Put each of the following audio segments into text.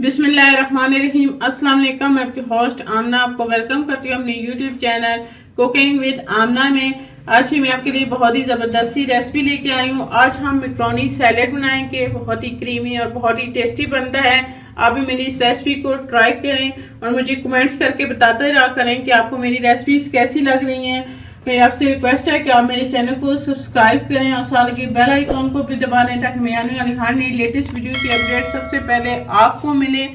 बिस्मिल्लाहिर्रहमानिर्रहीम। अस्सलाम वालेकुम। मैं आपकी होस्ट आमना आपको वेलकम करती हूँ अपने यूट्यूब चैनल कुकिंग विद आमना में। आज ही मैं आपके लिए बहुत ही ज़बरदस्त सी रेसिपी लेके आई हूँ। आज हम मैक्रोनी सैलेड बनाएंगे। बहुत ही क्रीमी और बहुत ही टेस्टी बनता है। आप भी मेरी इस रेसिपी को ट्राई करें और मुझे कमेंट्स करके बताते रहा करें कि आपको मेरी रेसिपीज कैसी लग रही हैं। मेरी आपसे रिक्वेस्ट है कि आप मेरे चैनल को सब्सक्राइब करें और साथ ही बेल आइकॉन को भी दबा दें ताकि मैं आने वाली हर नई लेटेस्ट वीडियो की अपडेट सबसे पहले आपको मिले।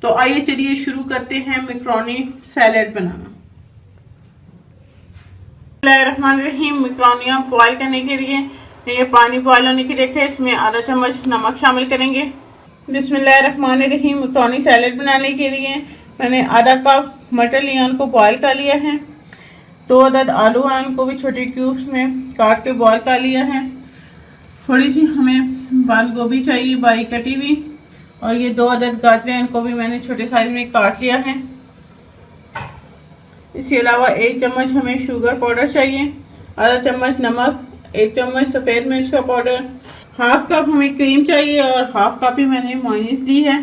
तो आइए चलिए शुरू करते हैं मैक्रोनी सैलेड बनाना। मैक्रोनियाँ बॉयल करने के लिए ये पानी बॉयल होने के लिए रखे, इसमें आधा चम्मच नमक शामिल करेंगे। बिस्मिल्लाहिर्रहमानिर्रहीम। मैक्रोनी सैलेड बनाने के लिए मैंने आधा कप मटर लिया, उनको बॉयल कर लिया है। 2 अदद आलू हैं, उनको भी छोटे क्यूब्स में काट के बॉयल कर लिया है। थोड़ी सी हमें बंद गोभी चाहिए बारीक कटी हुई, और ये 2 अदद गाजरें, इनको भी मैंने छोटे साइज में काट लिया है। इसके अलावा 1 चम्मच हमें शुगर पाउडर चाहिए, आधा चम्मच नमक, 1 चम्मच सफ़ेद मिर्च का पाउडर, हाफ कप हमें क्रीम चाहिए और हाफ कप ही मैंने मेयोनीज ली है।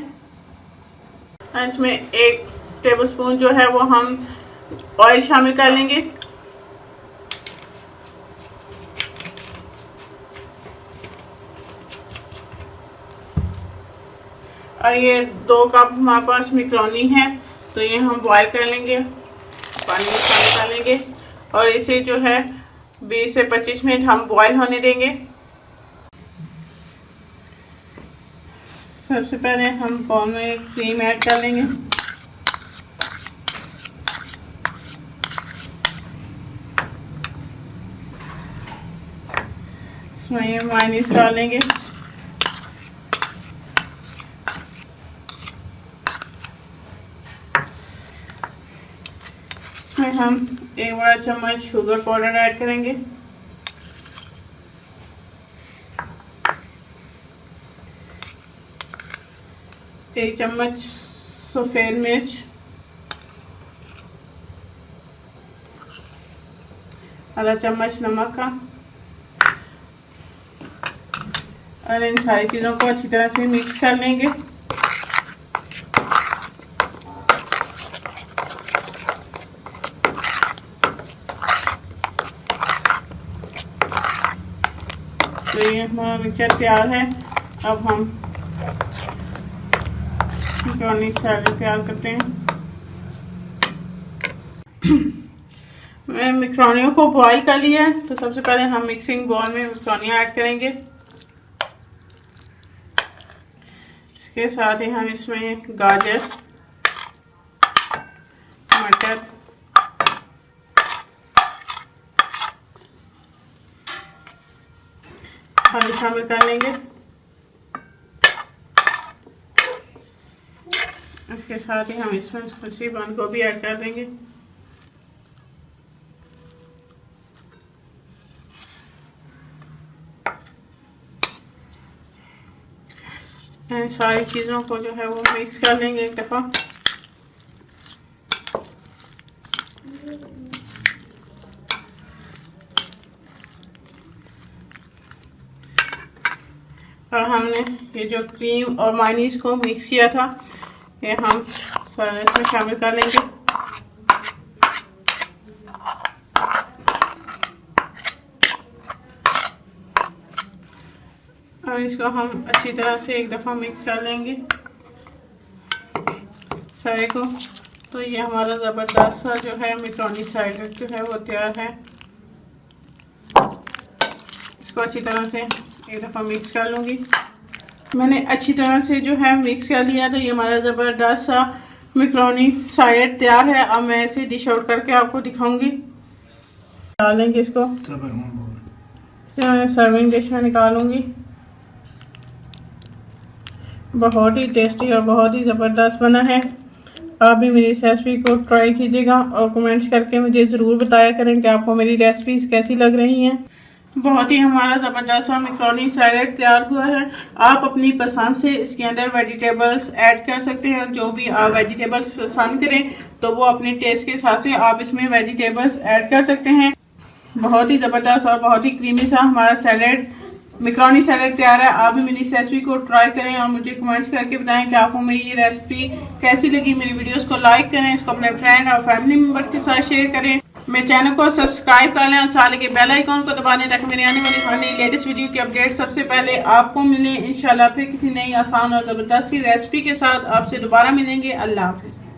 इसमें 1 टेबलस्पून जो है वो हम ऑयल शामिल कर लेंगे। और ये 2 कप हमारे पास मैक्रोनी है, तो ये हम बॉयल कर लेंगे, पानी में शामिल कर लेंगे और इसे जो है 20 से 25 मिनट हम बॉयल होने देंगे। सबसे पहले हम बाउल में क्रीम ऐड कर लेंगे। इसमें ये मेयोनीज डालेंगे। इसमें हम 1 बड़ा चम्मच शुगर पाउडर ऐड करेंगे। एक चम्मच सफ़ेद मिर्च, आधा चम्मच नमक का, और इन सारी चीज़ों को अच्छी तरह से मिक्स कर लेंगे। तो ये हमारा मिक्सचर तैयार है। अब हम मैक्रोनी सैलेड तैयार करते हैं। मैं मैक्रोनियों को बॉईल कर लिया है, तो सबसे पहले हम मिक्सिंग बाउल में मैक्रोनियाँ ऐड करेंगे। इसके साथ ही हम इसमें गाजर, मटर, आलू शामिल कर लेंगे। इसके साथ ही हम इसमें थोड़ी सी बंद गोभी ऐड कर देंगे। इन सारी चीज़ों को जो है वो मिक्स कर लेंगे एक दफ़ा। और हमने ये जो क्रीम और मेयोनीज को मिक्स किया था, ये हम सारा इसमें शामिल कर लेंगे। और इसको हम अच्छी तरह से एक दफ़ा मिक्स कर लेंगे सारे को। तो ये हमारा ज़बरदस्त सा जो है मैक्रोनी सैलेड जो है वो तैयार है। इसको अच्छी तरह से एक दफ़ा मिक्स कर लूँगी। मैंने अच्छी तरह से जो है मिक्स कर लिया, तो ये हमारा ज़बरदस्त सा मैक्रोनी सैलेड तैयार है। अब मैं इसे डिश आउट करके आपको दिखाऊंगी। डालेंगे इसको, मैं सर्विंग डिश में निकालूंगी। बहुत ही टेस्टी और बहुत ही ज़बरदस्त बना है। आप भी मेरी इस रेसिपी को ट्राई कीजिएगा और कमेंट्स करके मुझे ज़रूर बताया करें कि आपको मेरी रेसिपीज़ कैसी लग रही हैं। बहुत ही हमारा ज़बरदस्त सा मैक्रोनी सैलेड तैयार हुआ है। आप अपनी पसंद से इसके अंदर वेजिटेबल्स ऐड कर सकते हैं। जो भी आप वेजिटेबल्स पसंद करें तो वो अपने टेस्ट के हिसाब से आप इसमें वेजिटेबल्स ऐड कर सकते हैं। बहुत ही ज़बरदस्त और बहुत ही क्रीमी सा हमारा सैलेड मैक्रोनी सैलेड तैयार है। आप भी मेरी इस रेसिपी को ट्राई करें और मुझे कमेंट्स करके बताएं कि आपको मेरी ये रेसिपी कैसी लगी। मेरी वीडियोस को लाइक करें, इसको अपने फ्रेंड और फैमिली मेंबर के साथ शेयर करें। मेरे चैनल को सब्सक्राइब कर लें और साथ के बेल आइकॉन को दबा दें ताकि मेरी आने वाली हर नई लेटेस्ट वीडियो की अपडेट सबसे पहले आपको मिले। इंशाल्लाह फिर किसी नई आसान और ज़बरदस्त रेसिपी के साथ आपसे दोबारा मिलेंगे। अल्लाह हाफिज़।